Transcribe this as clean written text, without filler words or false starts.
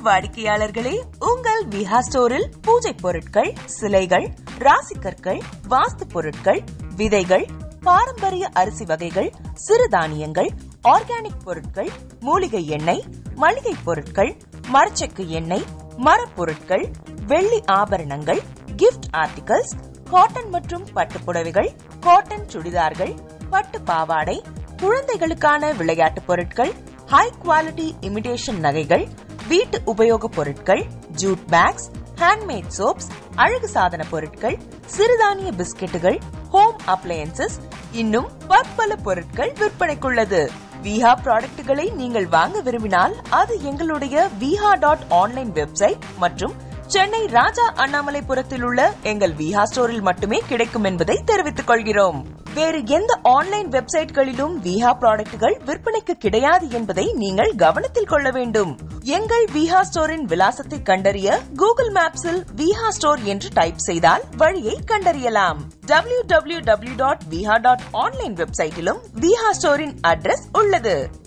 வாடிக்கையாளர்களே, உங்கள் விஹா ஸ்டோரில் பூஜை பொருட்கள், சிலைகள், ராசிக்கற்கள், வாஸ்து பொருட்கள், விதைகள், பாரம்பரிய அரிசி வகைகள், சிறுதானியங்கள், ஆர்கானிக் பொருட்கள், மூலிகை எண்ணெய், மளிகை பொருட்கள், மரச்செக்கு எண்ணெய், மரப்பொருட்கள், வெள்ளி ஆபரணங்கள், கிஃப்ட் ஆர்டிகல்ஸ், காட்டன் மற்றும் பட்டு புடவைகள், காட்டன் சுடிதார்கள், பட்டு பாவாடை, குழந்தைகளுக்கான விளையாட்டு பொருட்கள், ஹை குவாலிட்டி இமிடேஷன் நகைகள், வீட்டு உபயோக பொருட்கள், ஜூட் பேக்ஸ், ஹேண்ட்மேட் சோப்ஸ், அழகு சாதன பொருட்கள், சிறுதானிய பிஸ்கெட்டுகள், ஹோம் அப்ளையன்சஸ், இன்னும் பற்பல பொருட்கள் விற்பனைக்குள்ளது. விஹா ப்ராடக்ட்களை நீங்கள் வாங்க விரும்பினால் அது எங்களுடைய viha.online வெப்சைட் மற்றும் சென்னை ராஜா அண்ணாமலைபுரத்தில் உள்ள எங்கள் விஹா ஸ்டோரில் மட்டுமே கிடைக்கும் என்பதை தெரிவித்துக் கொள்கிறோம். வேறு எந்த ஆன்லைன் வெப்சைட்களிலும் விஹா ப்ராடக்ட்கள் விற்பனைக்கு கிடையாது என்பதை நீங்கள் கவனத்தில் கொள்ள வேண்டும். எங்கள் விஹா ஸ்டோரின் விலாசத்தை கண்டறிய கூகுள் மேப்ஸில் விஹா ஸ்டோர் என்று டைப் செய்தால் வழியை கண்டறியலாம். www.viha.online வெப்சைட்டிலும் விஹா ஸ்டோரின் அட்ரஸ் உள்ளது.